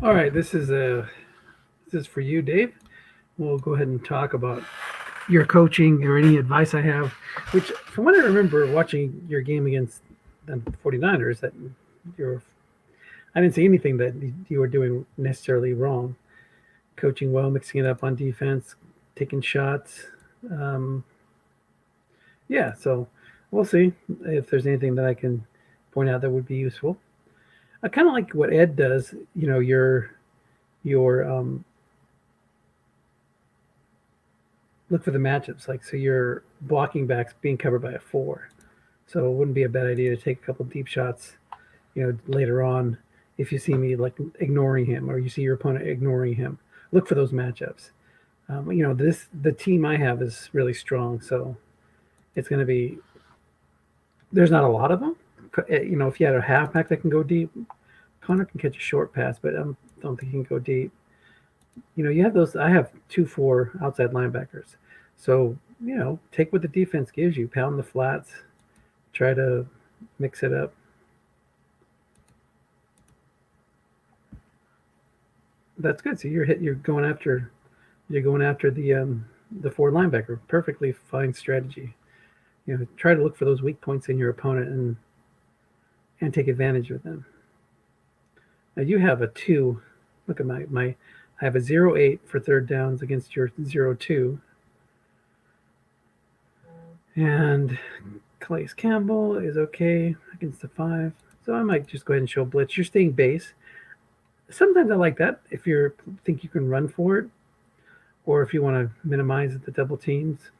All right, this is for you, Dave. We'll go ahead and talk about your coaching or any advice I have. Which, from what I remember watching your game against the 49ers, that you're I didn't see anything that you were doing necessarily wrong. Coaching well, mixing it up on defense, taking shots. Um, yeah, so we'll see if there's anything that I can point out that would be useful. I kind of like what Ed does. You know, your look for the matchups. Like, so your blocking back's being covered by a four, so it wouldn't be a bad idea to take a couple deep shots. Later on, if you see me like ignoring him or you see your opponent ignoring him, look for those matchups. The team I have is really strong, so it's going to be. There's not a lot of them. If you had a halfback that can go deep, Connor can catch a short pass, but I don't think he can go deep. You have those. I have 2-4 outside linebackers. So, take what the defense gives you, pound the flats, try to mix it up. That's good. So you're going after the four linebacker. Perfectly fine strategy. Try to look for those weak points in your opponent and take advantage of them. Now you have a two. Look at my I have a 0-8 for third downs against your 0-2. And Calais Campbell is okay against the 5. So I might just go ahead and show blitz. You're staying base. Sometimes I like that if you think you can run for it, or if you want to minimize the double teams.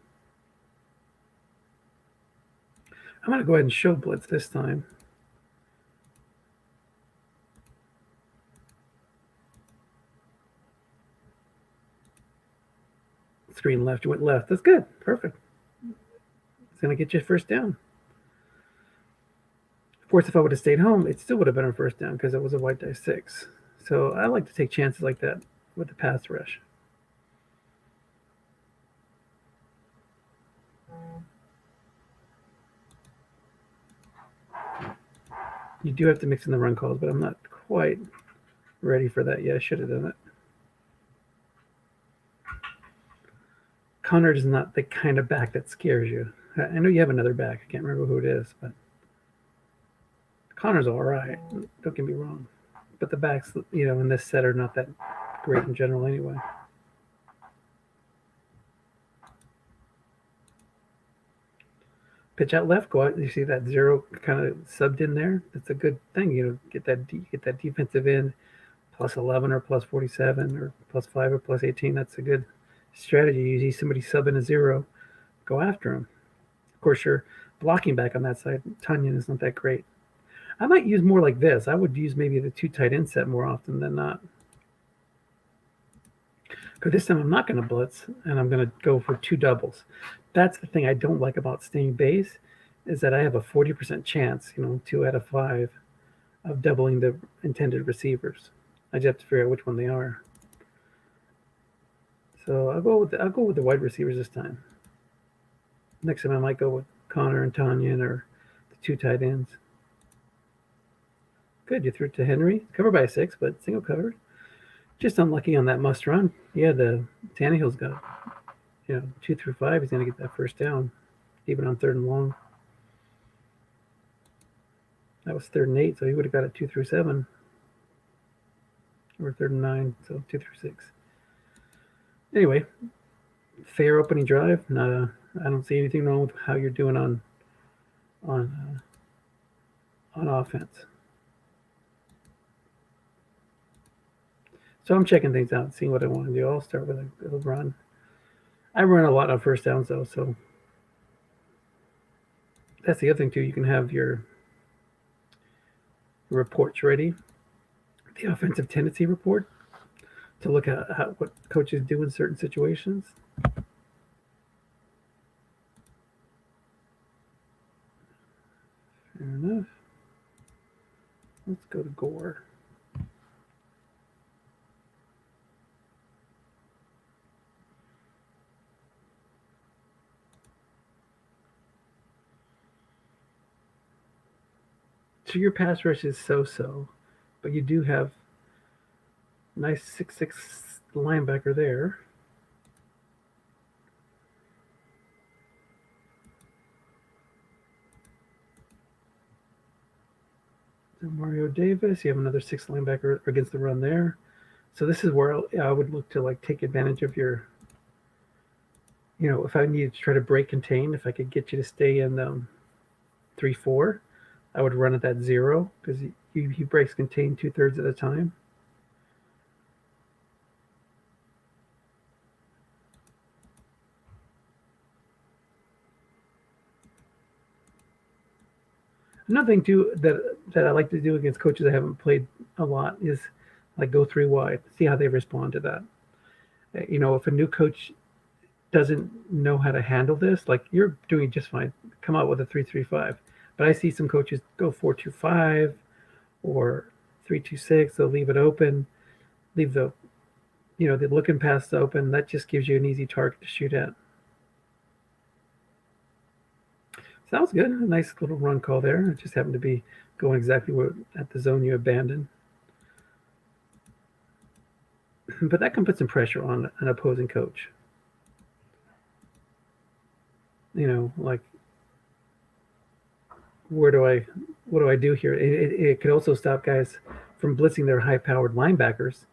I'm going to go ahead and show blitz this time. Screen left, you went left. That's good. Perfect. It's going to get you a first down. Of course, if I would have stayed home, it still would have been a first down because it was a white die 6. So I like to take chances like that with the pass rush. You do have to mix in the run calls, but I'm not quite ready for that yet. I should have done it. Connor is not the kind of back that scares you. I know you have another back. I can't remember who it is, but Connor's all right. Don't get me wrong. But the backs, in this set are not that great in general anyway. Pitch out left, go out. You see that 0 kind of subbed in there. That's a good thing. Get that defensive end plus 11 or plus 47 or plus 5 or plus 18. That's a good strategy. You see somebody subbing a 0, go after him. Of course, your blocking back on that side, Tunyon, is not that great. I might use more like this. I would use maybe the 2 tight end set more often than not. But this time I'm not going to blitz, and I'm going to go for 2 doubles. That's the thing I don't like about staying base, is that I have a 40% chance, 2 out of 5, of doubling the intended receivers. I just have to figure out which one they are. So I'll go with the wide receivers this time. Next time I might go with Connor and Tanyan or the 2 tight ends. Good, you threw it to Henry. Covered by a 6, but single covered. Just unlucky on that must run. Yeah, the Tannehill's got 2 through 5. He's going to get that first down, even on 3rd and long. That was 3rd and 8, so he would have got it 2 through 7, or 3rd and 9, so 2 through 6. Anyway, fair opening drive. I don't see anything wrong with how you're doing on offense. So I'm checking things out, seeing what I want to do. I'll start with a run. I run a lot on first downs though, so that's the other thing too. You can have your reports ready, the offensive tendency report, to look at what coaches do in certain situations. Fair enough. Let's go to Gore. So your pass rush is so-so, but you do have Nice 6'6" linebacker there. Mario Davis, you have another 6 linebacker against the run there. So this is where I would look to like take advantage of your, if I needed to try to break contain, if I could get you to stay in 3-4, I would run at that 0 because he breaks contain 2/3 of the time. Another thing too that I like to do against coaches I haven't played a lot is like go 3 wide, see how they respond to that. If a new coach doesn't know how to handle this, like you're doing just fine, come out with a 3-3-5. But I see some coaches go 4-2-5 or 3-2-6. They'll leave it open, leave the looking pass open. That just gives you an easy target to shoot at. So that was good. A nice little run call there. It just happened to be going exactly at the zone you abandoned. But that can put some pressure on an opposing coach. Like, what do I do here? It could also stop guys from blitzing their high-powered linebackers,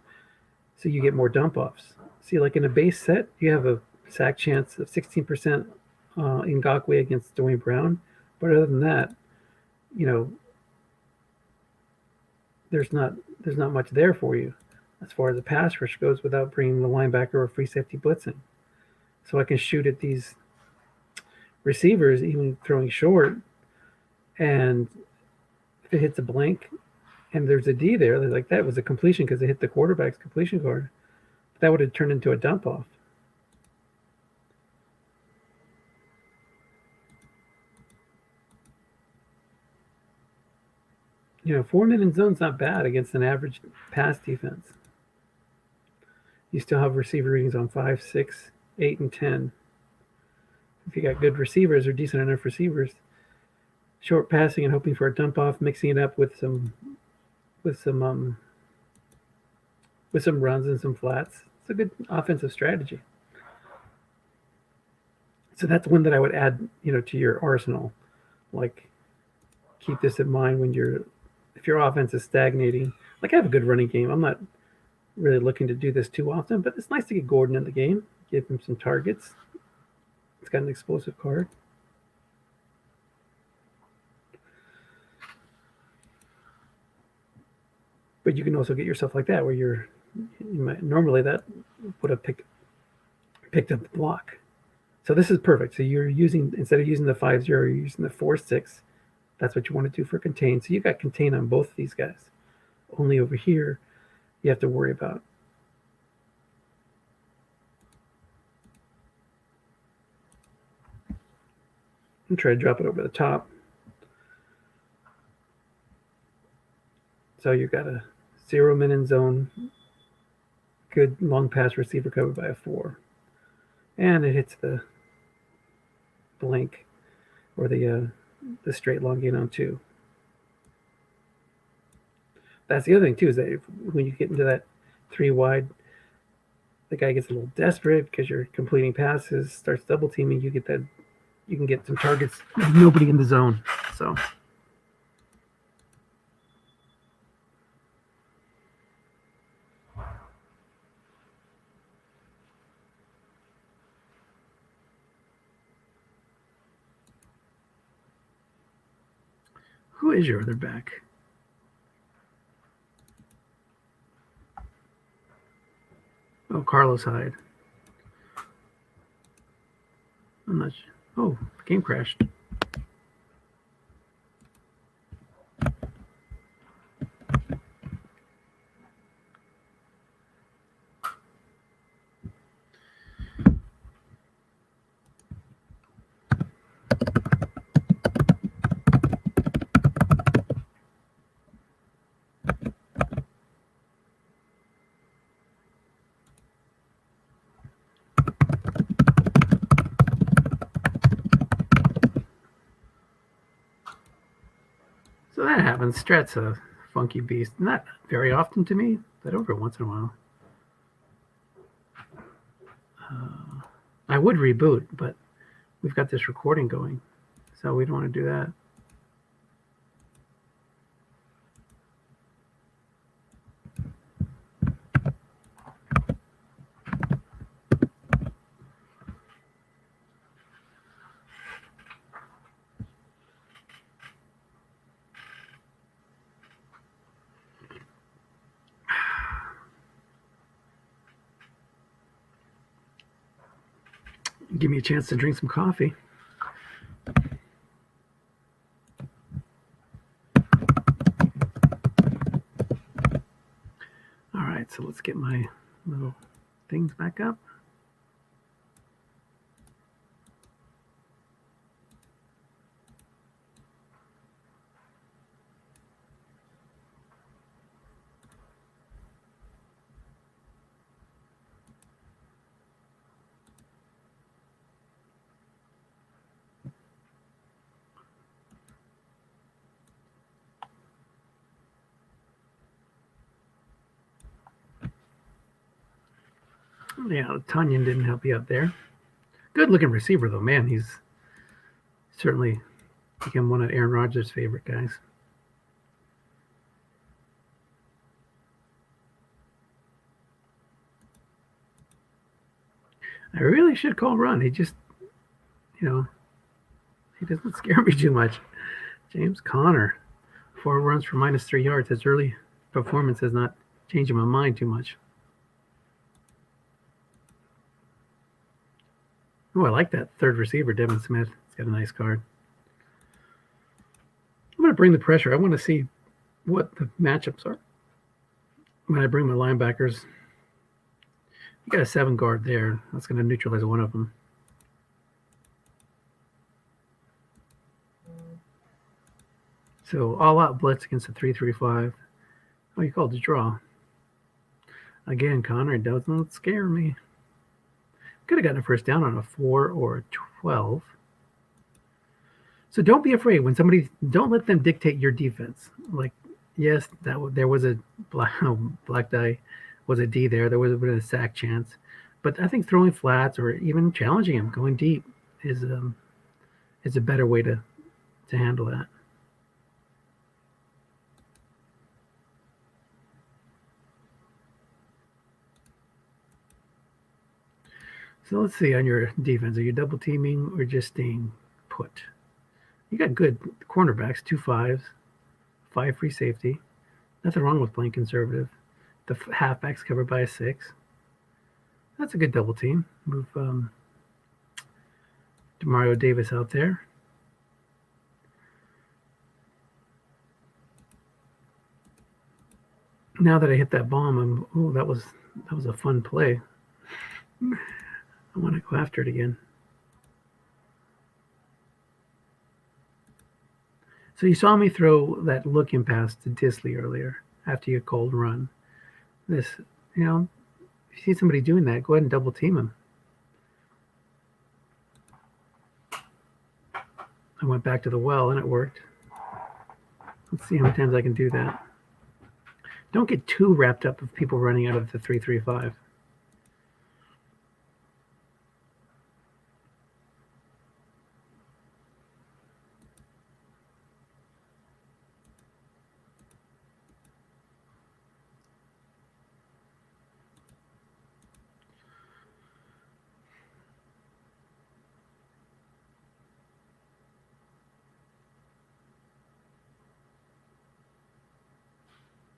so you get more dump-offs. See, like in a base set, you have a sack chance of 16% in Ngakwe against Dwayne Brown. But other than that, there's not much there for you as far as the pass rush goes without bringing the linebacker or free safety blitzing. So I can shoot at these receivers, even throwing short, and if it hits a blank and there's a D there, they're like, that was a completion because it hit the quarterback's completion card. That would have turned into a dump off. 4-man in zone's not bad against an average pass defense. You still have receiver readings on 5, 6, 8, and 10. If you got good receivers or decent enough receivers, short passing and hoping for a dump off, mixing it up with some runs and some flats. It's a good offensive strategy. So that's one that I would add, to your arsenal. Like, keep this in mind if your offense is stagnating. Like, I have a good running game. I'm not really looking to do this too often, but it's nice to get Gordon in the game, give him some targets. It's got an explosive card. But you can also get yourself like that, where you might normally that would have picked up the block. So this is perfect. So you're using, instead of using the 5-0, you're using the 4-6. That's what you want to do for contain. So you got contain on both of these guys. Only over here, you have to worry about. And try to drop it over the top. So you've got a 0-man in zone, good long pass receiver covered by a 4. And it hits the blank or the straight long gain on 2. That's the other thing too, is that when you get into that 3 wide, the guy gets a little desperate because you're completing passes, starts double teaming. You can get some targets with nobody in the zone. So. Who is your other back? Oh, Carlos Hyde. I'm not sure. Oh, the game crashed. So that happens. Strat's a funky beast. Not very often to me, that over once in a while. I would reboot, but we've got this recording going, so we don't want to do that. Give me a chance to drink some coffee. All right, so let's get my little things back up. Yeah, Tanyan didn't help you out there. Good looking receiver though, man. He's certainly become one of Aaron Rodgers' favorite guys. I really should call run. He just, he doesn't scare me too much. James Conner, 4 runs for -3 yards. His early performance has not changed my mind too much. Oh, I like that third receiver, Devin Smith. He's got a nice card. I'm going to bring the pressure. I want to see what the matchups are. When I bring my linebackers, you got a 7 guard there. That's going to neutralize one of them. So all out blitz against the 3-3-5. Oh, you called the draw. Again, Connor doesn't scare me. Could have gotten a first down on a 4 or a 12. So don't be afraid when don't let them dictate your defense. Like, yes, there was a black die was a D there. There was a bit of a sack chance. But I think throwing flats or even challenging him, going deep, is a better way to handle that. So let's see on your defense. Are you double teaming or just staying put? You got good cornerbacks, 2 5s, 5 free safety. Nothing wrong with playing conservative. The halfback's covered by a 6. That's a good double team. Move Demario Davis out there. Now that I hit that bomb, that was a fun play. I want to go after it again. So you saw me throw that looking pass to Disley earlier after you called run. This, if you see somebody doing that, go ahead and double team him. I went back to the well and it worked. Let's see how many times I can do that. Don't get too wrapped up with people running out of the 3-3-5.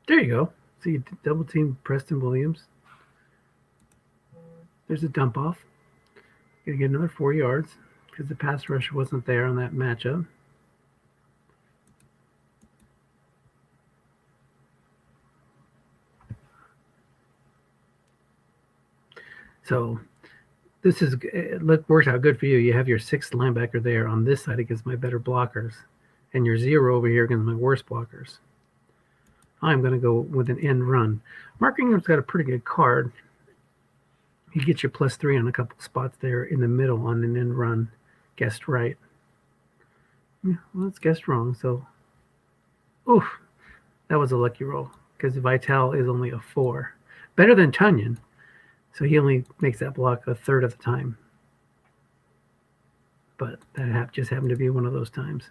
There you go. So you double team Preston Williams. There's a dump off. Gonna get another 4 yards because the pass rush wasn't there on that matchup. So this works out good for you. You have your 6th linebacker there on this side against my better blockers, and your 0 over here against my worst blockers. I'm going to go with an end run. Mark Ingram's got a pretty good card. He gets you +3 on a couple spots there in the middle on an end run. Guessed right. Yeah, well, it's guessed wrong. So, oof, that was a lucky roll. because Vital is only a 4. Better than Tunyon. So he only makes that block a third of the time. But that just happened to be one of those times.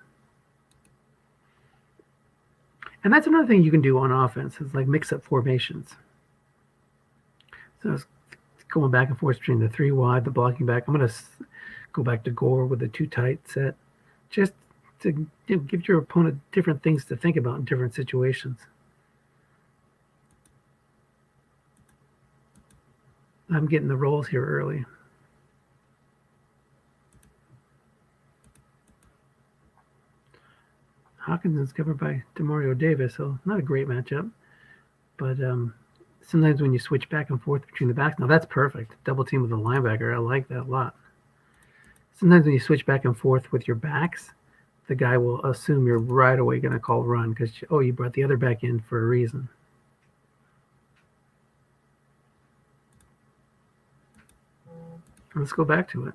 And that's another thing you can do on offense is like mix up formations. So it's going back and forth between the 3 wide, the blocking back. I'm going to go back to Gore with the 2 tight set, just to give your opponent different things to think about in different situations. I'm getting the rolls here early. Hawkins is covered by Demario Davis, so not a great matchup. But sometimes when you switch back and forth between the backs, now that's perfect. Double team with the linebacker, I like that a lot. Sometimes when you switch back and forth with your backs, the guy will assume you're right away going to call run because, oh, you brought the other back in for a reason. Let's go back to it.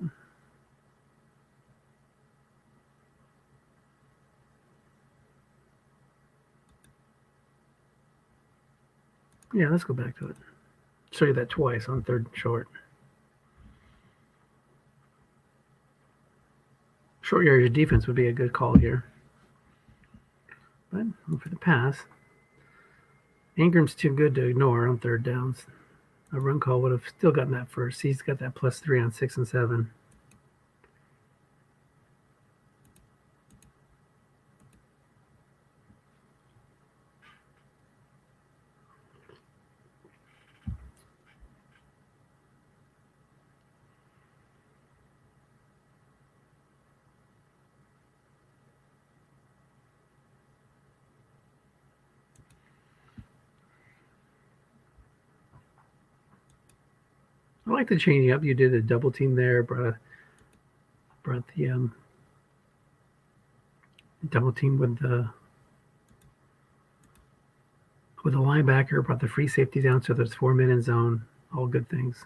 Yeah, let's go back to it. Show you that twice on 3rd and short. Short yardage defense would be a good call here. But for the pass, Ingram's too good to ignore on 3rd downs. A run call would have still gotten that first. He's got that +3 on 6 and 7. I like the changing up. You did a double team there, brought the double team with the linebacker, brought the free safety down so there's 4 men in zone. All good things.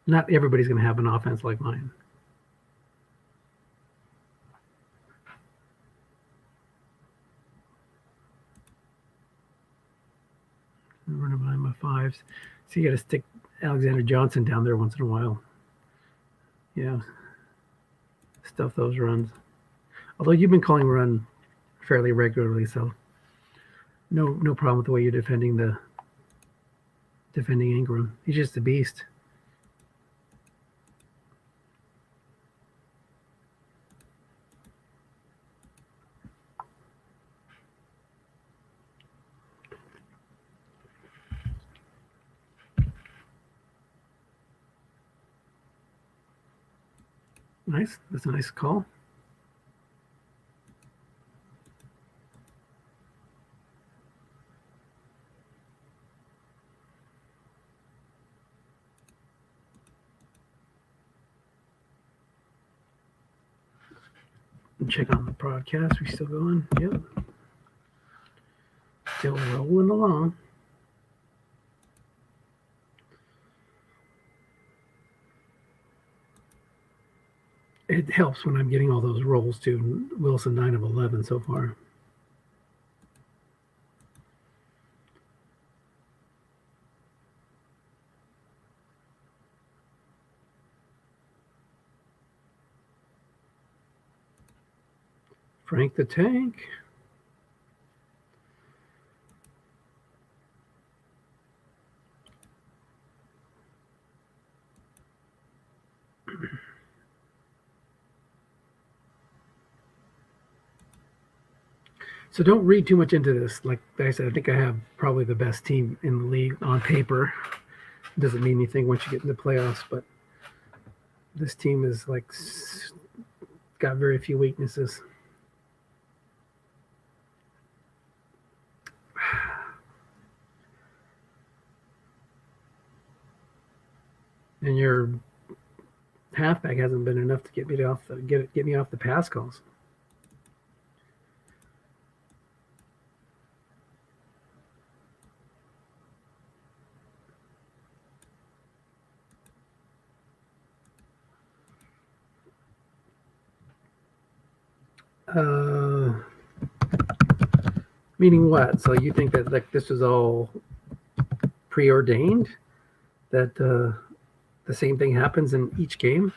Not everybody's going to have an offense like mine. Running behind my 5s. So you got to stick Alexander Johnson down there once in a while. Yeah. Stuff those runs. Although you've been calling run fairly regularly, so no problem with the way you're defending Ingram. He's just a beast. Nice. That's a nice call. Check on the broadcast. We still going? Yep. Still rolling along. It helps when I'm getting all those rolls too. Wilson 9 of 11 so far. Frank the Tank. So don't read too much into this. Like I said, I think I have probably the best team in the league on paper. Doesn't mean anything once you get in the playoffs, but this team is like got very few weaknesses. And your halfback hasn't been enough to get me off the pass calls. Meaning what? So you think that like this was all preordained? That the same thing happens in each game?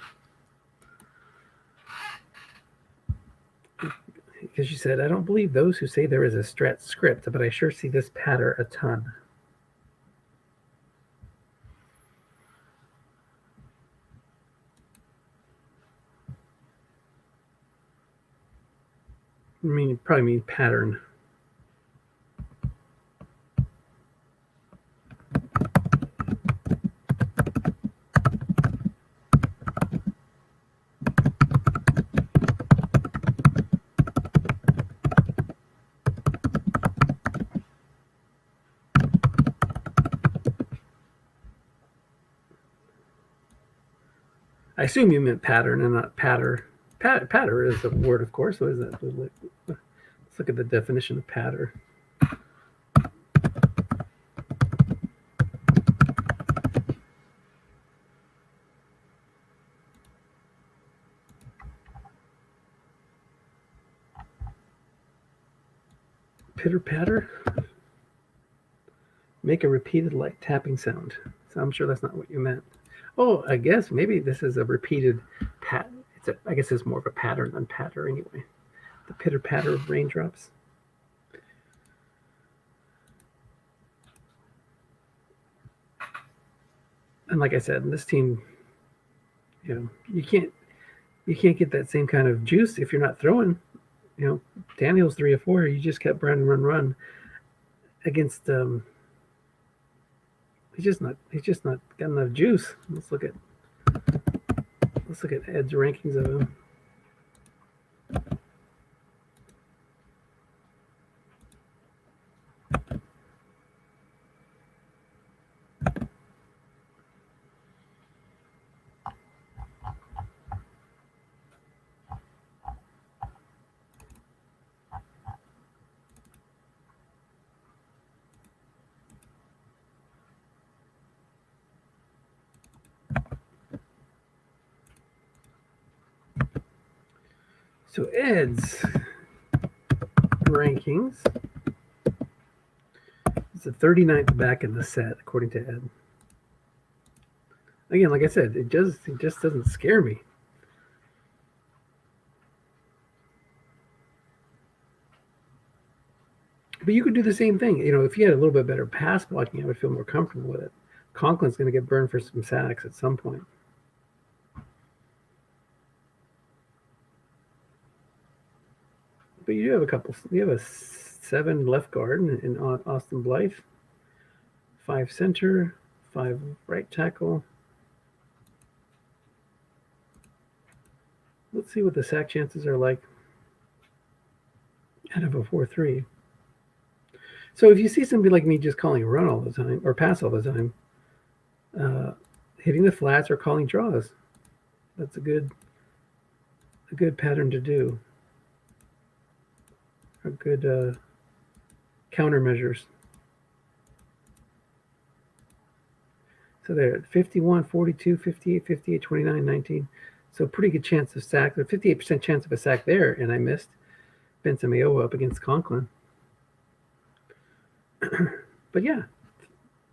Because you said, I don't believe those who say there is a strat script, but I sure see this patter a ton. I mean, probably mean pattern. I assume you meant pattern and not patter. Patter is a word, of course. What is that? Let's look at the definition of patter. Pitter patter? Make a repeated light tapping sound. So I'm sure that's not what you meant. Oh, I guess maybe this is a repeated pat. I guess it's more of a pattern than patter anyway. The pitter patter of raindrops. And like I said, in this team, you can't get that same kind of juice if you're not throwing. Daniel's 3 or 4. You just kept run against. He's just not got enough juice. Let's look at Ed's rankings of him. So Ed's rankings is the 39th back in the set, according to Ed. Again, like I said, it just doesn't scare me. But you could do the same thing. If you had a little bit better pass blocking, I would feel more comfortable with it. Conklin's going to get burned for some sacks at some point. But you do have a couple. You have a 7 left guard in Austin Blythe, 5 center, 5 right tackle. Let's see what the sack chances are like out of a 4-3. So if you see somebody like me just calling run all the time or pass all the time, hitting the flats or calling draws, that's a good pattern to do. A good countermeasures. So they're at 51, 42, 58, 58, 29, 19. So pretty good chance of sack. A 58% chance of a sack there, and I missed Benson Mayowa up against Conklin. But yeah,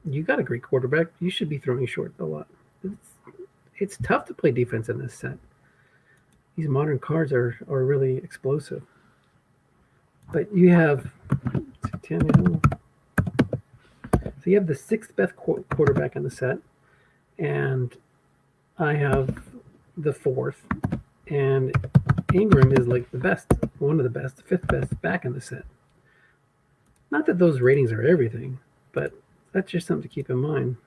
you got a great quarterback. You should be throwing short a lot. It's tough to play defense in this set. These modern cards are really explosive. But you have so you have the 6th best quarterback in the set, and I have the 4th, and Ingram is like the best, one of the best, 5th best back in the set. Not that those ratings are everything, but that's just something to keep in mind.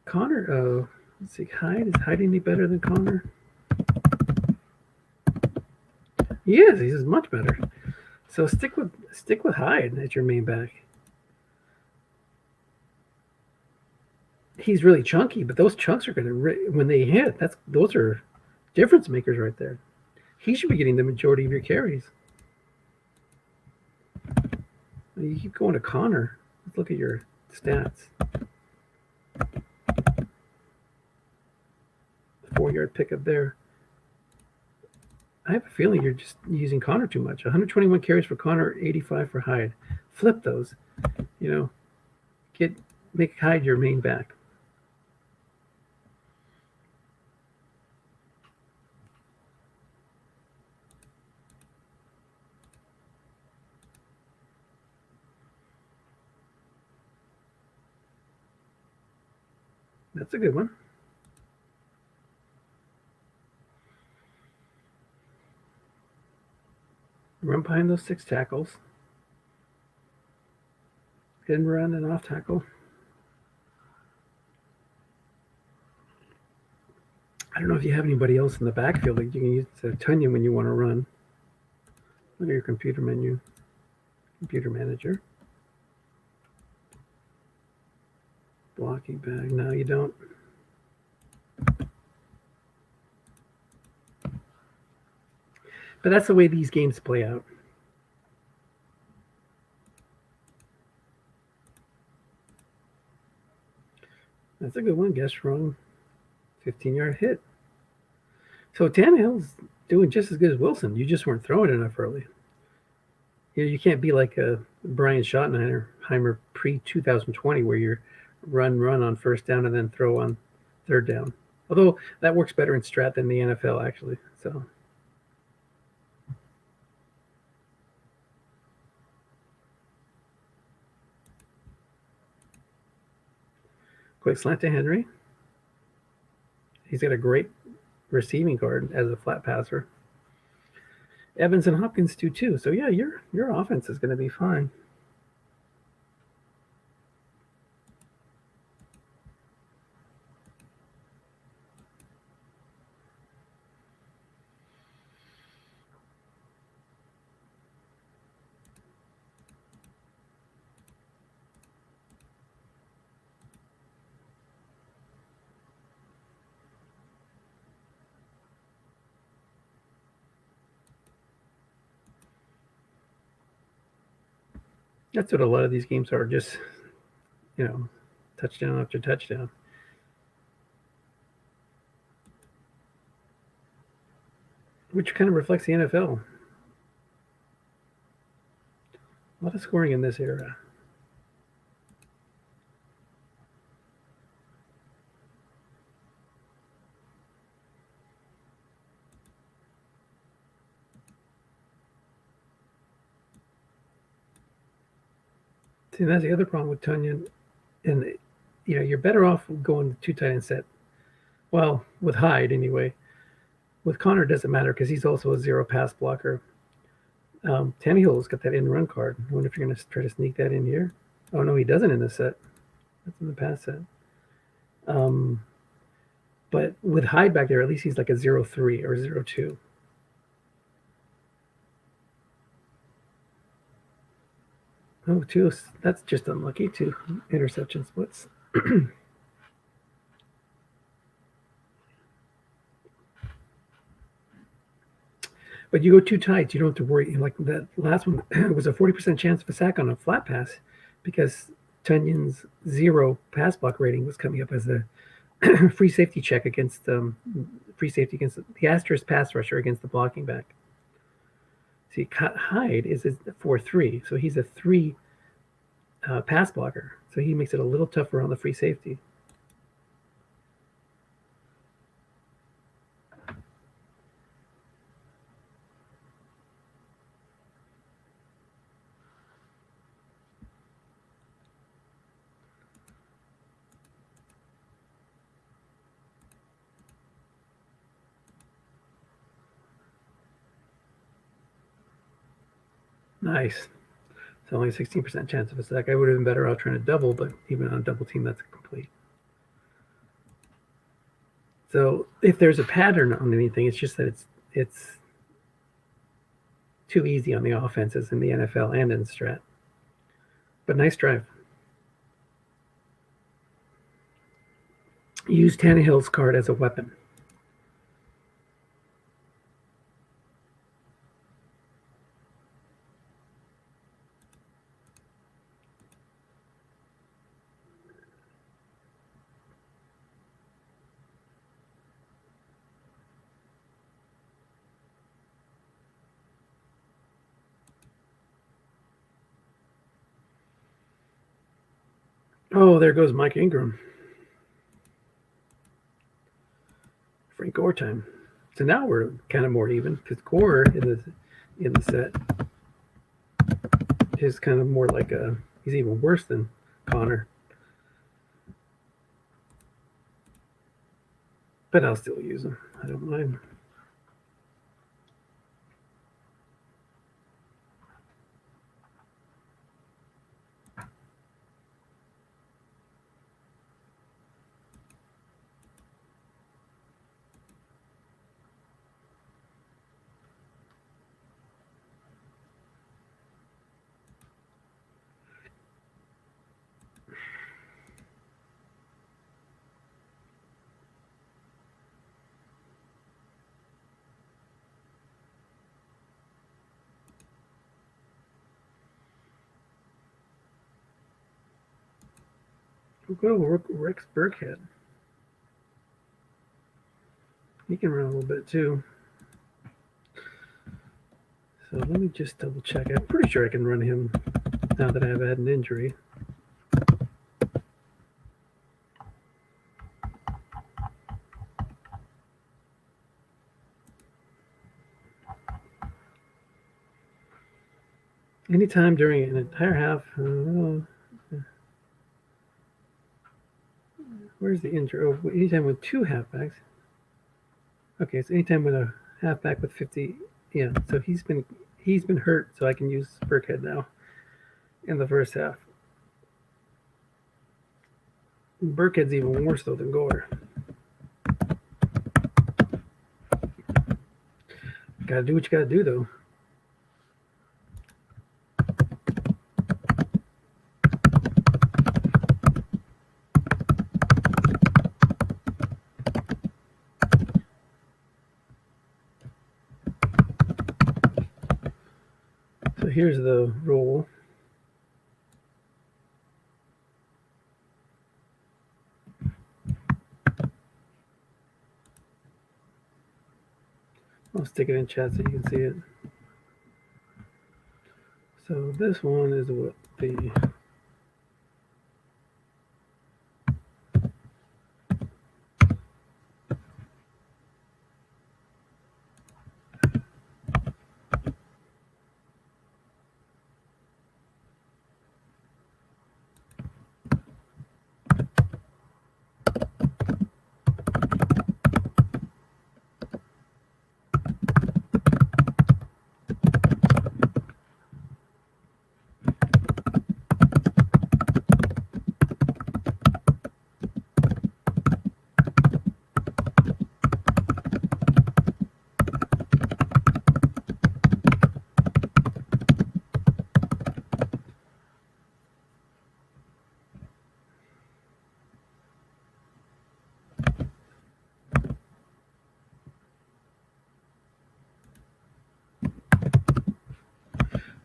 Connor, let's see, Hyde. Is Hyde any better than Connor? He is. He's much better. So stick with Hyde as your main back. He's really chunky, but those chunks are going to, when they hit, those are difference makers right there. He should be getting the majority of your carries. You keep going to Connor. Let's look at your stats. 4-yard pickup there. I have a feeling you're just using Connor too much. 121 carries for Connor, 85 for Hyde. Flip those. You know, get make Hyde your main back. That's a good one. Run behind those 6 tackles. Hit and run and off tackle. I don't know if you have anybody else in the backfield that you can use Tunyon when you want to run. Look at your computer menu, computer manager. Blocking bag. No, you don't. But that's the way these games play out. That's a good one. Guess wrong. 15-yard hit. So Tannehill's doing just as good as Wilson. You just weren't throwing enough early. You can't be like a Brian Schottenheimer pre-2020 where you're run on first down and then throw on third down. Although that works better in strat than the NFL actually. So quick slant to Henry. He's got a great receiving card as a flat passer. Evans and Hopkins do too. So yeah, your offense is going to be fine. That's what a lot of these games are. Just touchdown after touchdown. Which kind of reflects the NFL. A lot of scoring in this era. See, that's the other problem with Tunyon, and you're better off going 2 tight end set. Well, with Hyde anyway. With Connor, it doesn't matter because he's also a 0 pass blocker. Tannehill's got that in run card. I wonder if you're going to try to sneak that in here. Oh no, he doesn't in this set. That's in the pass set. But with Hyde back there, at least he's like a 0-3 or 0-2. Oh, two. That's just unlucky. 2 interception splits. But you go 2 tights, you don't have to worry. Like that last one was a 40% chance of a sack on a flat pass because Tunyon's 0 pass block rating was coming up as a free safety check against free safety against the asterisk pass rusher against the blocking back. See, Hyde is a 4-3, so he's a 3 pass blocker, so he makes it a little tougher on the free safety. Nice. It's only a 16% chance of a sack. I would have been better out trying to double, but even on a double team, that's complete. So if there's a pattern on anything, it's just that it's too easy on the offenses in the NFL and in strat. But nice drive. Use Tannehill's card as a weapon. Oh, there goes Mike Ingram. Frank Gore time. So now we're kind of more even because Gore in the set is kind of more like he's even worse than Connor. But I'll still use him. I don't mind. We'll go to Rex Burkhead. He can run a little bit too. So let me just double check. I'm pretty sure I can run him now that I've had an injury. Anytime during an entire half. Where's the injury? Oh, anytime with two halfbacks. Okay, so anytime with a halfback with 50. Yeah, so he's been hurt, so I can use Burkhead now in the first half. Burkhead's even worse though than Gore. Gotta do what you gotta do though. So here's the roll. I'll stick it in chat so you can see it. So this one is what the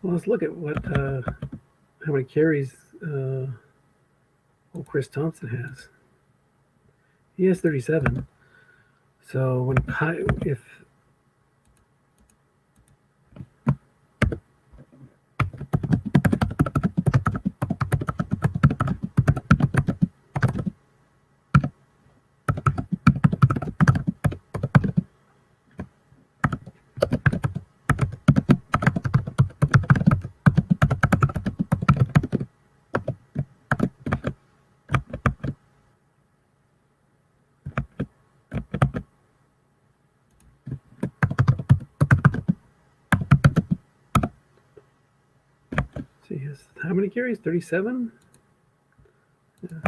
well, let's look at what how many carries Chris Thompson has. He has 37. So when if see his how many carries? 37. Yeah.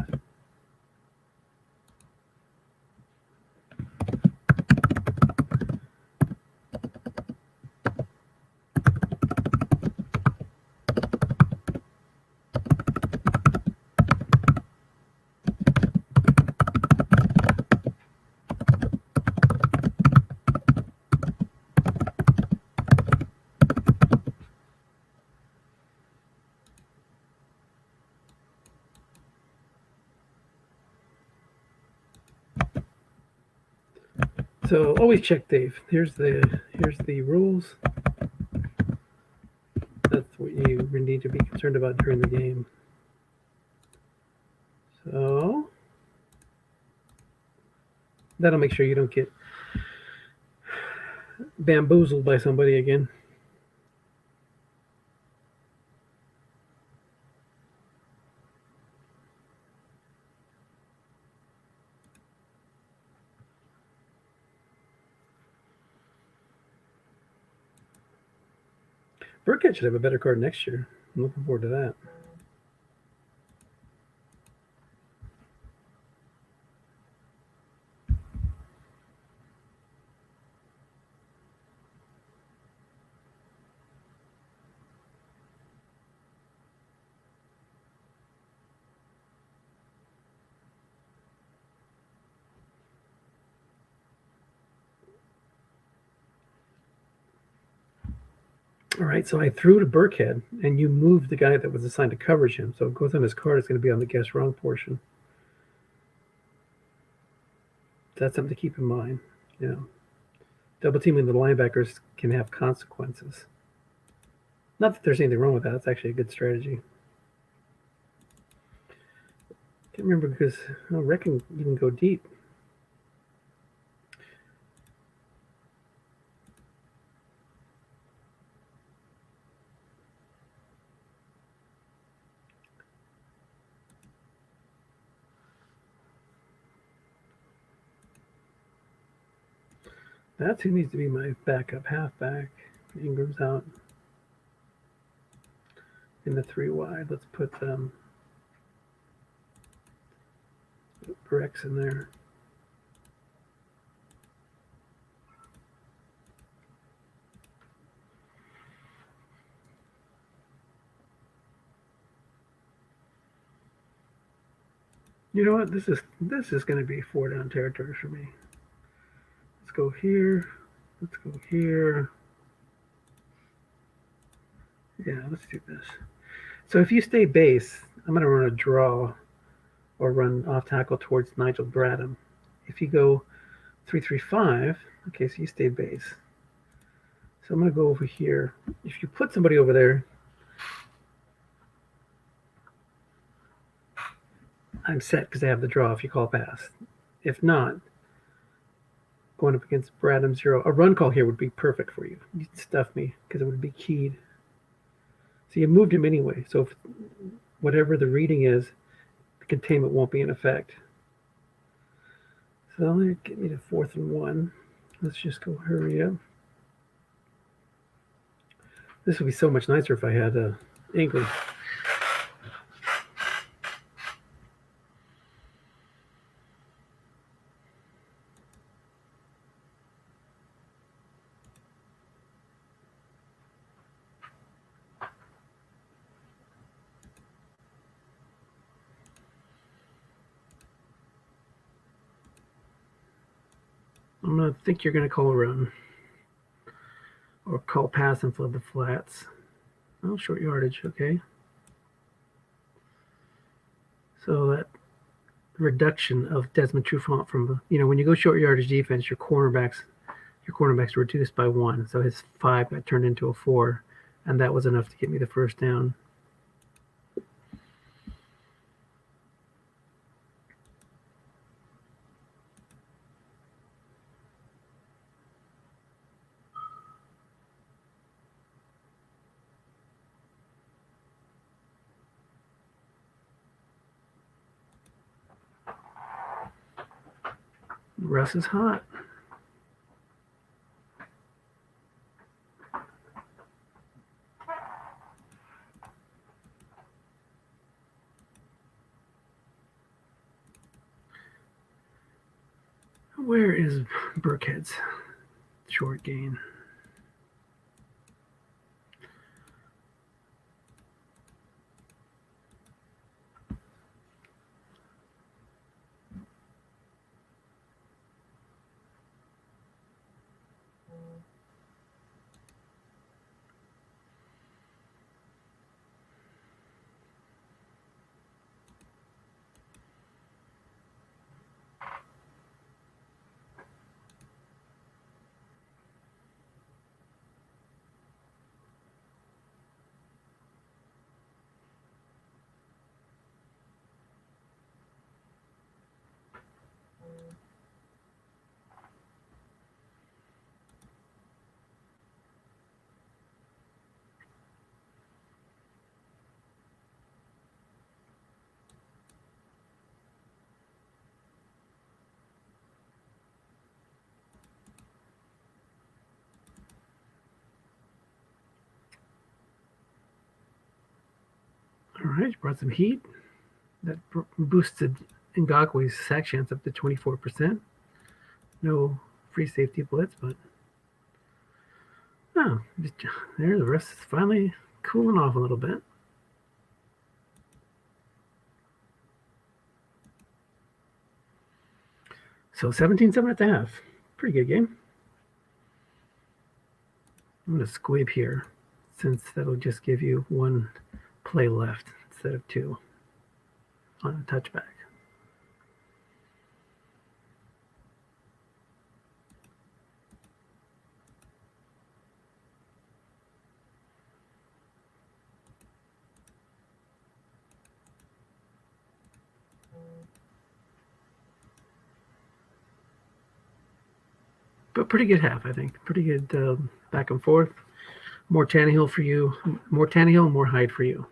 So always check Dave. Here's the rules. That's what you need to be concerned about during the game. So that'll make sure you don't get bamboozled by somebody again. Burkhead should have a better card next year. I'm looking forward to that. All right, so I threw to Burkhead, and you moved the guy that was assigned to coverage him. So it goes on his card. It's going to be on the guess wrong portion. That's something to keep in mind. Yeah. Double teaming the linebackers can have consequences. Not that there's anything wrong with that. It's actually a good strategy. Can't remember because I reckon you can go deep. That's who needs to be my backup halfback. Ingram's out in the 3 wide. Let's put Rex in there. You know what? This is going to be 4 down territory for me. Let's go here. Let's go here. Yeah, let's do this. So if you stay base, I'm going to run a draw or run off tackle towards Nigel Bradham. If you go 3-3-5, okay, so you stay base. So I'm going to go over here. If you put somebody over there, I'm set because I have the draw if you call pass. If not, going up against Bradham 0, a run call here would be perfect for you. You'd stuff me because it would be keyed. So you moved him anyway. So if whatever the reading is, the containment won't be in effect. So I'm going to get me to 4th and 1. Let's just go hurry up. This would be so much nicer if I had Ingram. I'm going to think you're going to call a run. Or call pass and flood the flats. Oh, short yardage, okay. So that reduction of Desmond Trufant from, when you go short yardage defense, your cornerbacks reduced by 1. So his 5 got turned into a 4, and that was enough to get me the first down. Russ is hot. Where is Burkhead's short gain? All right, brought some heat. That boosted Ngakwe's sack chance up to 24%. No free safety blitz, but oh, there the rest is finally cooling off a little bit. So 17-7 at the half. Pretty good game. I'm going to squib here since that'll just give you one play left instead of two on a touchback. But pretty good half, I think. Pretty good back and forth. More Tannehill for you. More Tannehill, more Hyde for you.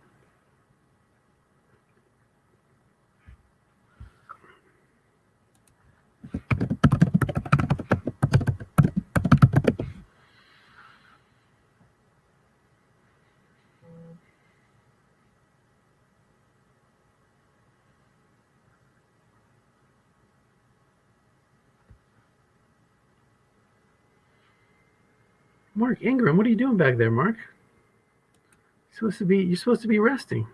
Mark Ingram, what are you doing back there, Mark? You're supposed to be resting.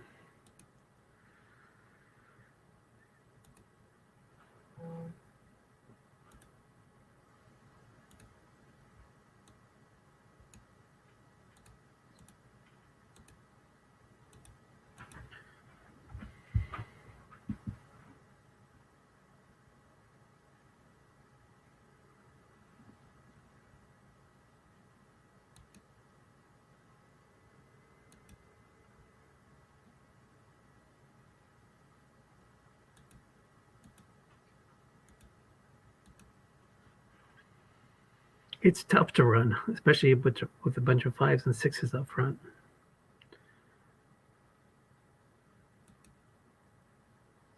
It's tough to run, especially with a bunch of 5s and 6s up front.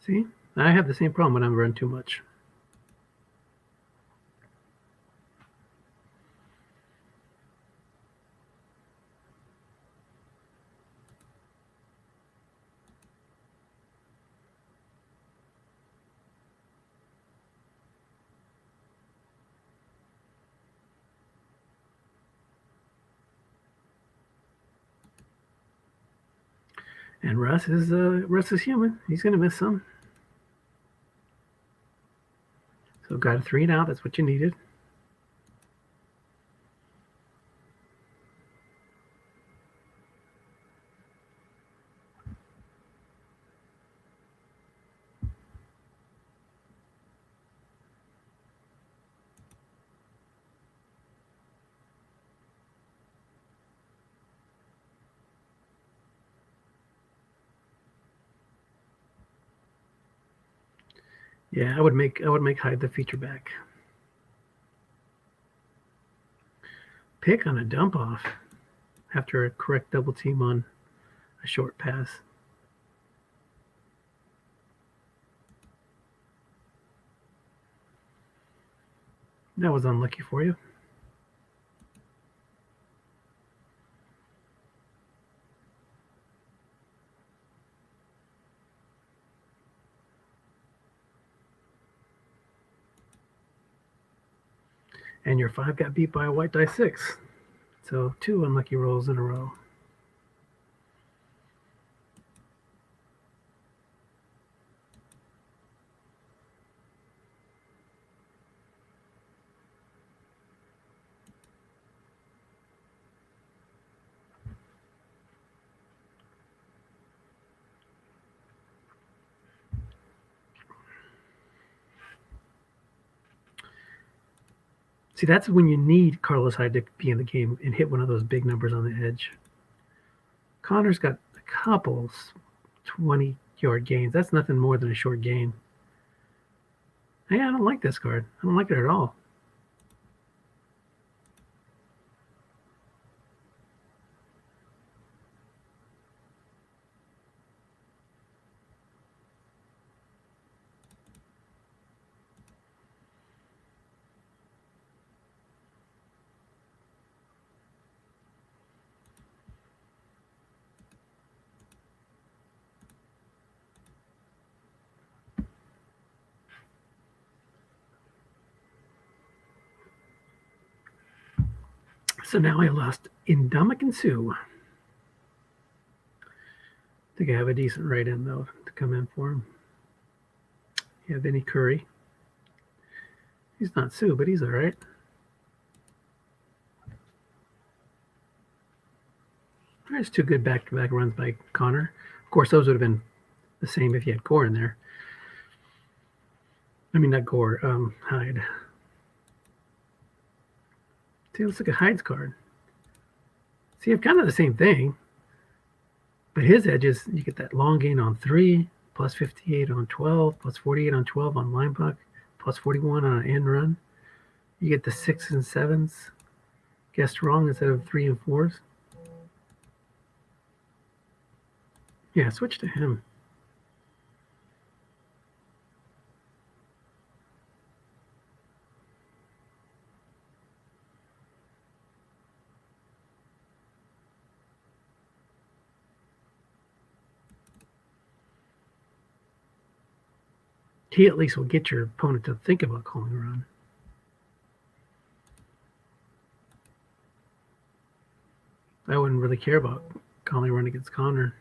See, I have the same problem when I run too much. And Russ is human. He's going to miss some. So got a 3 and out. That's what you needed. Yeah, I would make Hyde the feature back. Pick on a dump off after a correct double team on a short pass. That was unlucky for you. And your 5 got beat by a white die 6. So 2 unlucky rolls in a row. See, that's when you need Carlos Hyde to be in the game and hit one of those big numbers on the edge. Connor's got a couple 20-yard gains. That's nothing more than a short gain. Hey, I don't like this card. I don't like it at all. So now I lost Indomitian Sue. I think I have a decent right in, though, to come in for him. Yeah, Vinny Curry. He's not Sue, but he's all right. There's two good back-to-back runs by Connor. Of course, those would have been the same if you had Gore in there. I mean, not Gore, Hyde. See, let's look at Hyde's card. See, I've kind of the same thing, but his edge is you get that long gain on 3, plus 58 on 12, plus 48 on 12 on line puck, plus 41 on an end run. You get the 6s and 7s guessed wrong instead of 3 and 4s. Yeah, switch to him. He at least will get your opponent to think about calling a run. I wouldn't really care about calling a run against Connor.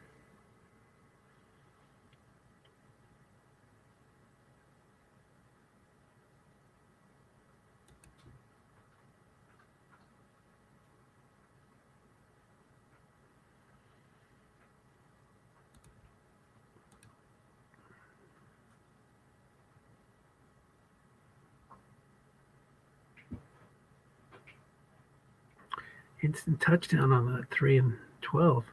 Instant touchdown on the 3 and 12.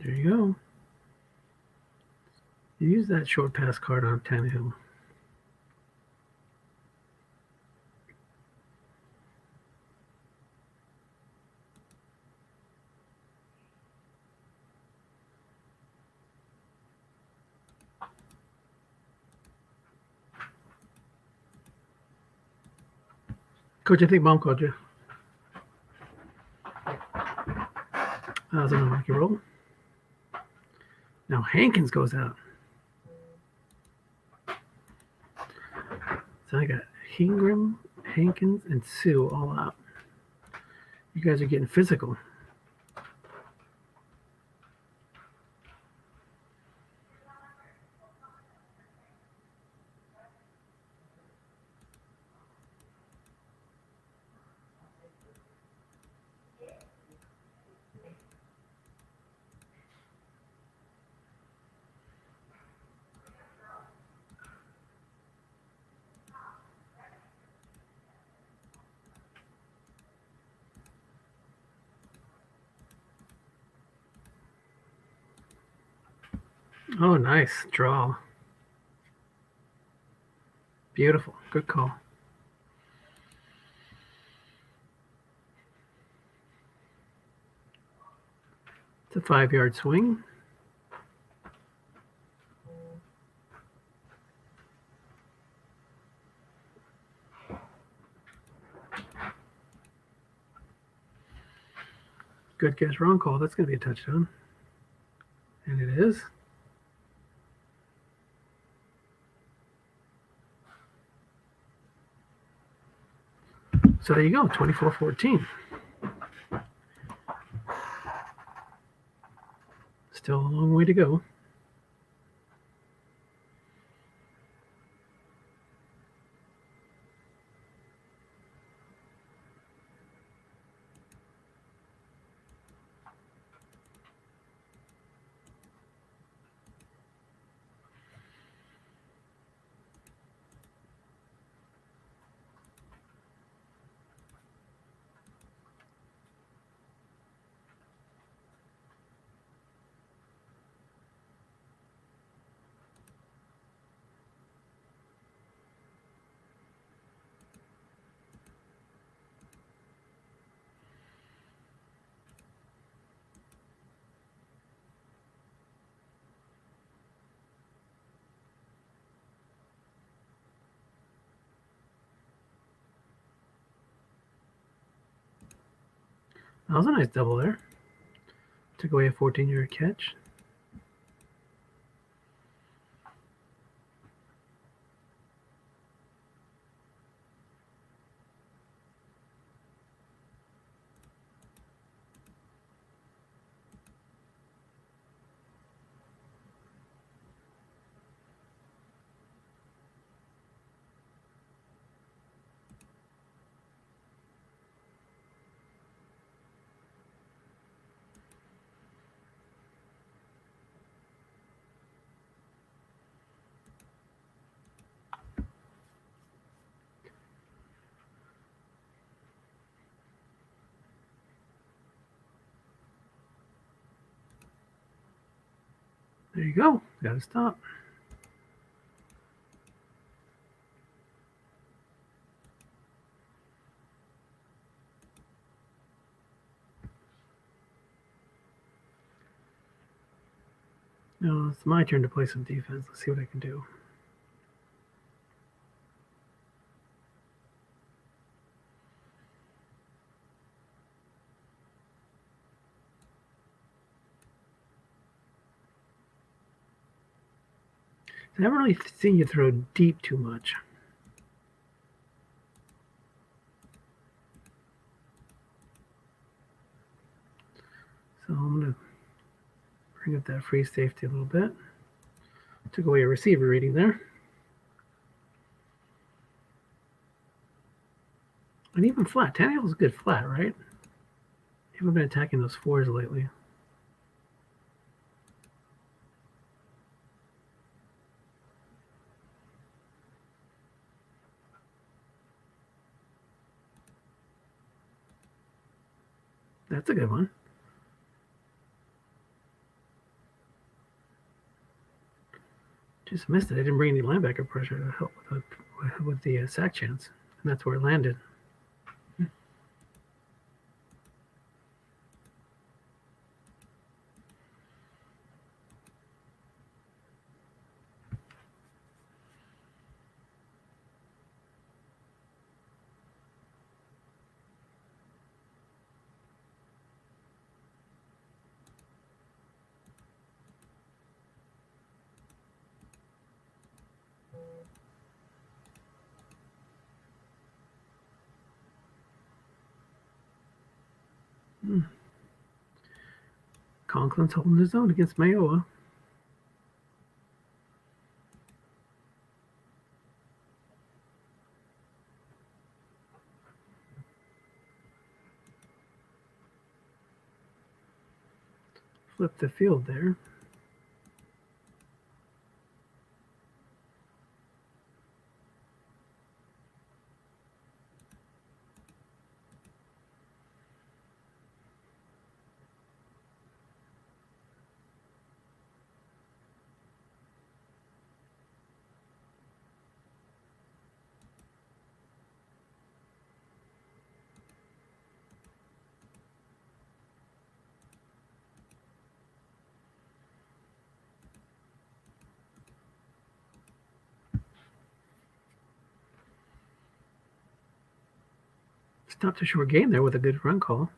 There you go. You use that short pass card on Tannehill. Coach, I think Mom called you. How's it on your roll? Now Hankins goes out. So I got Hingram, Hankins, and Sue all out. You guys are getting physical. Oh, nice draw. Beautiful. Good call. It's a 5-yard swing. Good guess, wrong call. That's going to be a touchdown. And it is. So there you go, 24-14. Still a long way to go. That was a nice double there. Took away a 14-yard catch. There you go. Got to stop. Now it's my turn to play some defense. Let's see what I can do. I haven't really seen you throw deep too much. So I'm going to bring up that free safety a little bit. Took away a receiver reading there. And even flat. Tannehill's a good flat, right? Haven't been attacking those fours lately. That's a good one. Just missed it. I didn't bring any linebacker pressure to help with the sack chance. And that's where it landed. Conklin's holding his own against Mayowa. Flip the field there. Stopped a short game there with a good run call.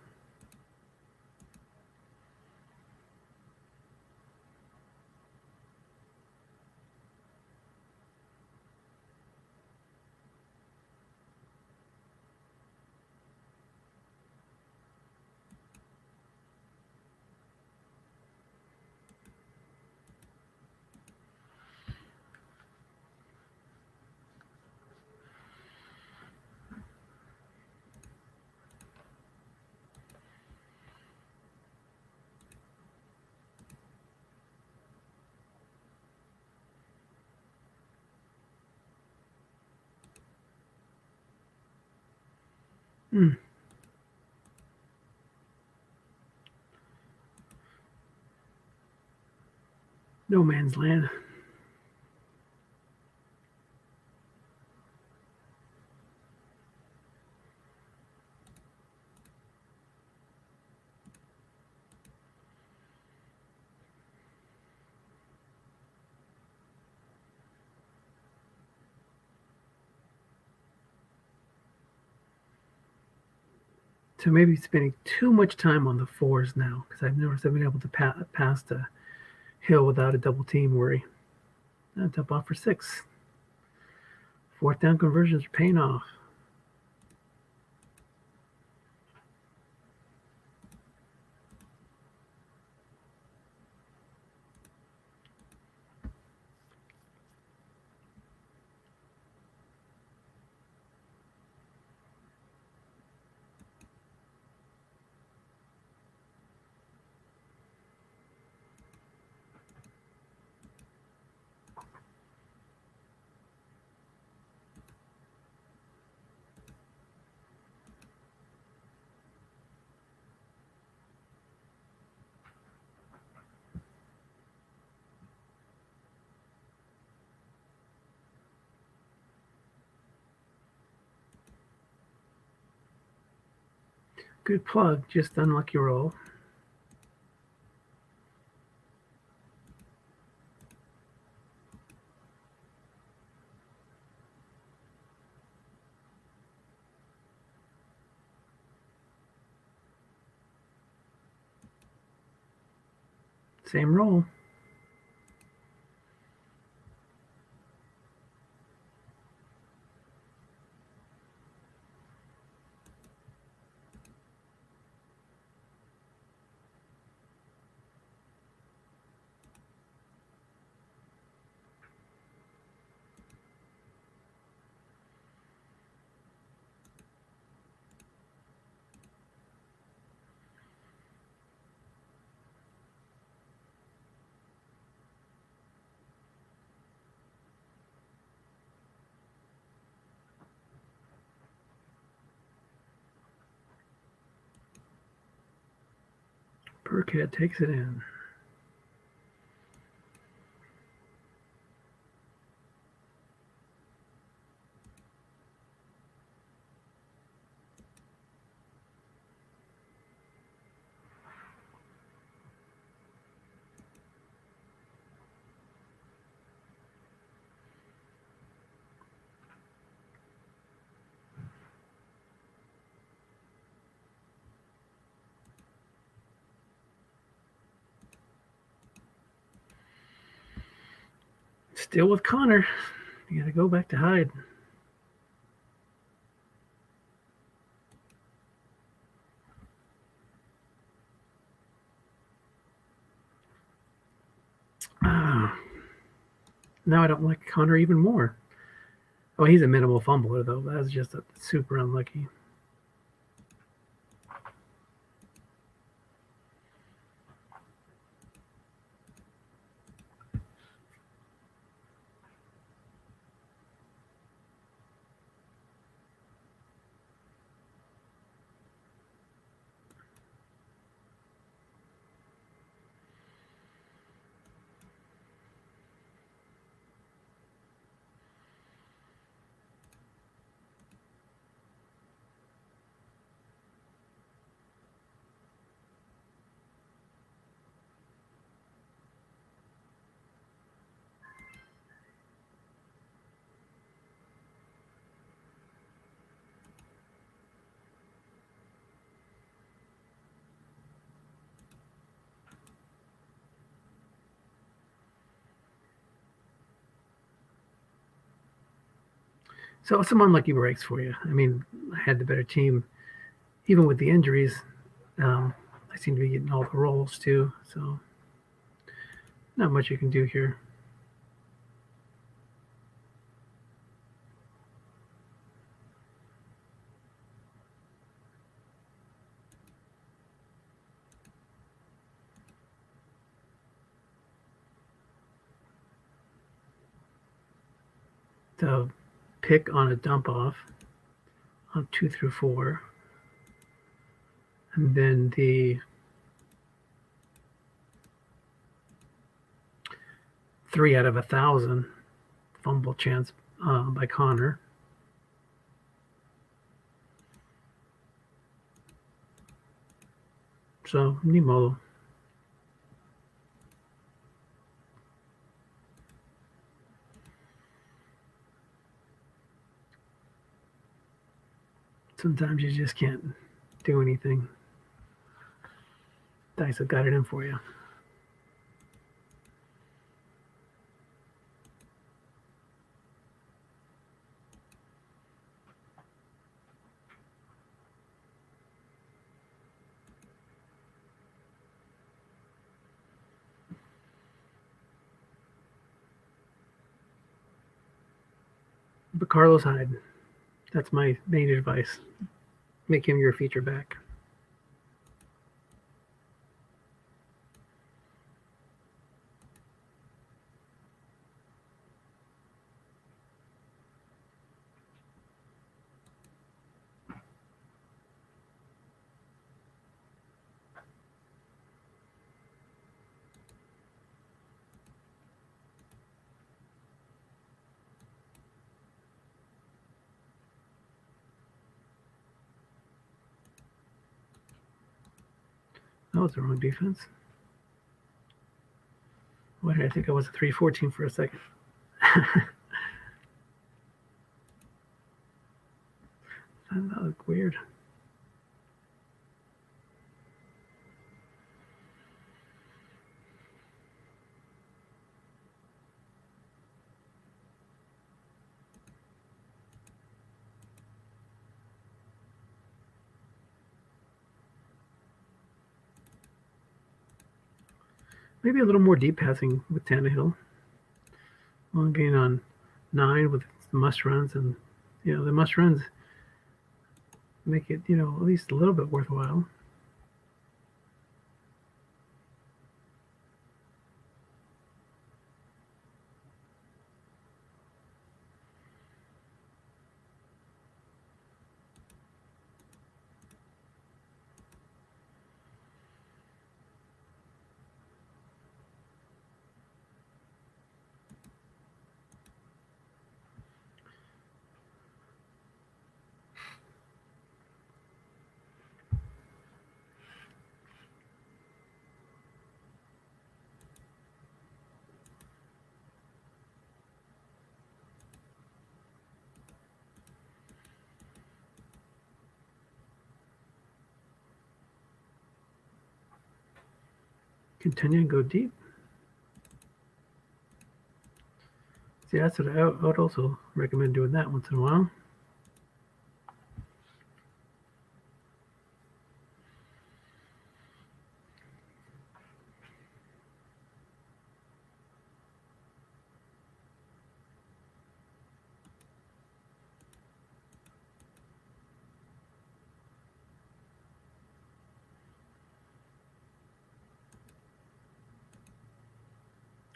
Hmm. No man's land. So maybe spending too much time on the fours now because I've noticed I've been able to pass the hill without a double team worry. Dump off for 6. Fourth down conversions are paying off. Good plug, just unlucky roll. Same roll. Burkhead takes it in. Still with Connor. You got to go back to Hyde. Ah, now I don't like Connor even more. Oh, he's a minimal fumbler, though. That's just a super unlucky. So some unlucky breaks for you. I mean, I had the better team, even with the injuries. I seem to be getting all the rolls too, so not much you can do here. The pick on a dump off on 2 through 4. And then the 3 out of 1,000 fumble chance by Connor. So, Nimolo. Sometimes you just can't do anything. Dice have got it in for you. But Carlos Hyde, that's my main advice. Make him your feature back. That was the wrong defense. Why did I think I was a 314 for a second? That looked weird. Maybe a little more deep passing with Tannehill. Long gain on 9 with the must runs, and the must runs make it at least a little bit worthwhile. Continue and go deep. See, that's what I would also recommend doing that once in a while.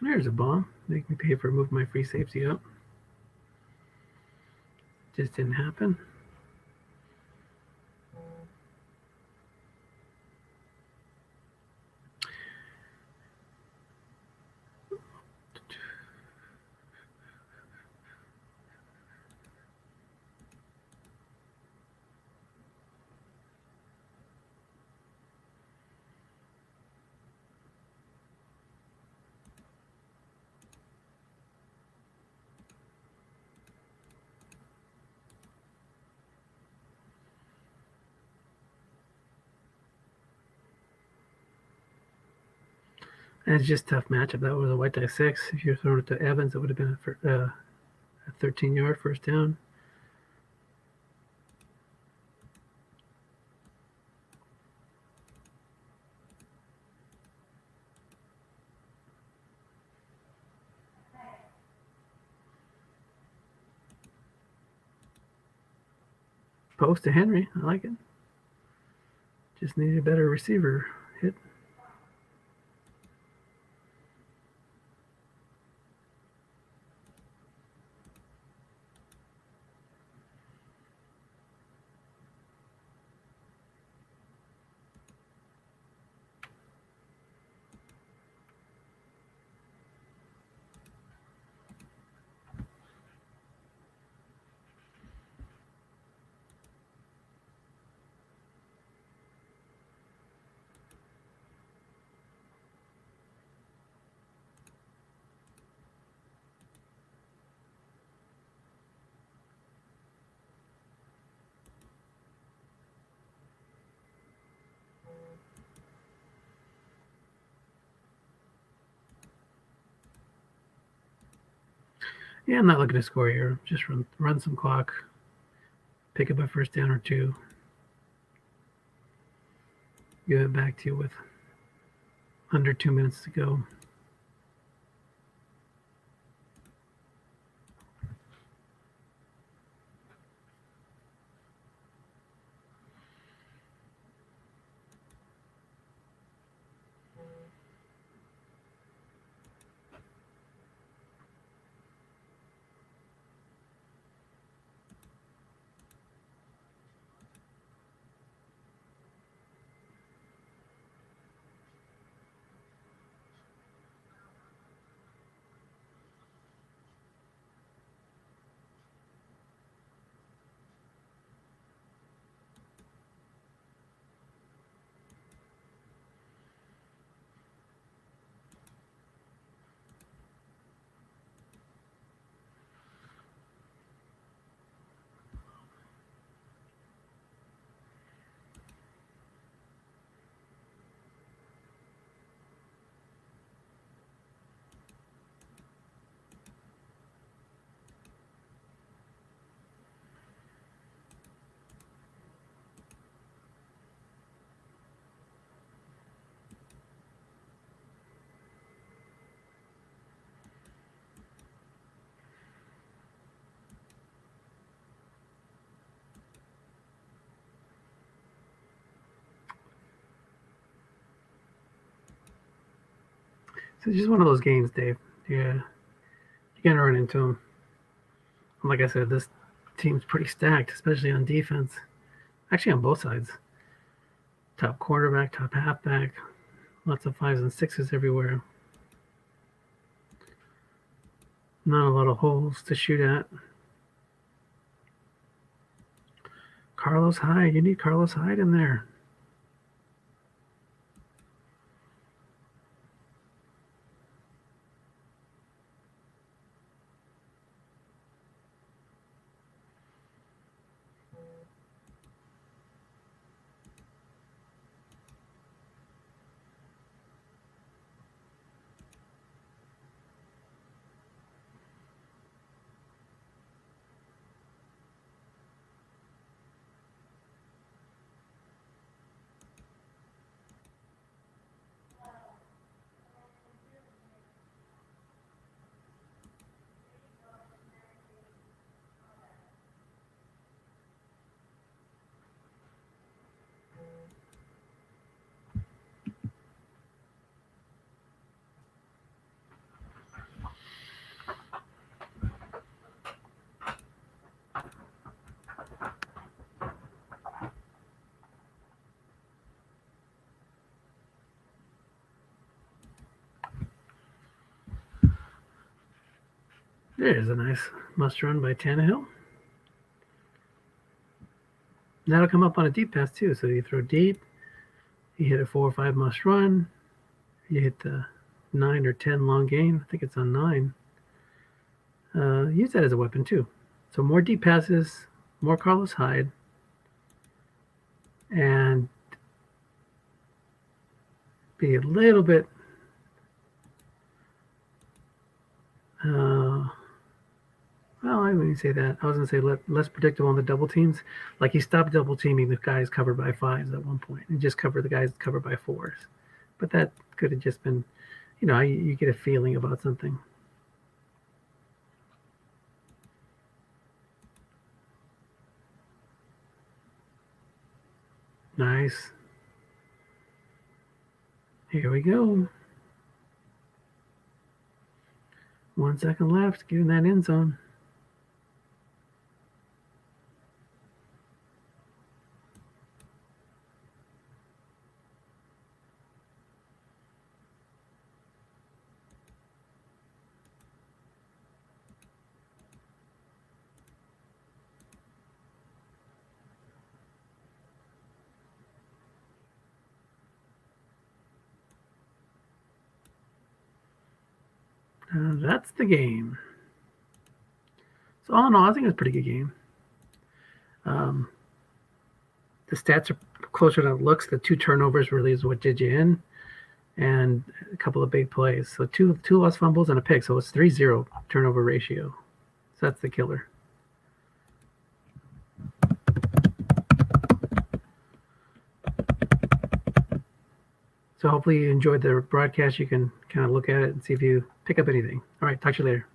There's a bomb. Make me pay for move my free safety up. Just didn't happen. And it's just a tough matchup. That was a white die 6. If you're throwing it to Evans, it would have been a 13-yard first down. Post to Henry. I like it. Just need a better receiver hit. Yeah, I'm not looking to score here. Just run some clock, pick up a first down or two, give it back to you with under 2 minutes to go. So it's just one of those games, Dave. Yeah, you're gonna run into them. Like I said, this team's pretty stacked, especially on defense. Actually, on both sides. Top quarterback, top halfback, lots of fives and sixes everywhere. Not a lot of holes to shoot at. Carlos Hyde, you need Carlos Hyde in there. There's a nice must run by Tannehill. That'll come up on a deep pass too. So you throw deep, you hit a 4 or 5 must run, you hit the 9 or 10 long gain. I think it's on 9. Use that as a weapon too. So more deep passes, more Carlos Hyde, and be a little bit well, I wouldn't say that. I was going to say less predictable on the double teams. Like he stopped double teaming the guys covered by 5s at one point and just covered the guys covered by 4s. But that could have just been, you get a feeling about something. Nice. Here we go. 1 second left. Get in that end zone. That's the game. So all in all, I think it was a pretty good game. The stats are closer than it looks. The 2 turnovers really is what did you in, and a couple of big plays. So two lost fumbles and a pick. So it's 3-0 turnover ratio. So that's the killer. So hopefully you enjoyed the broadcast. You can kind of look at it and see if you pick up anything. All right, talk to you later.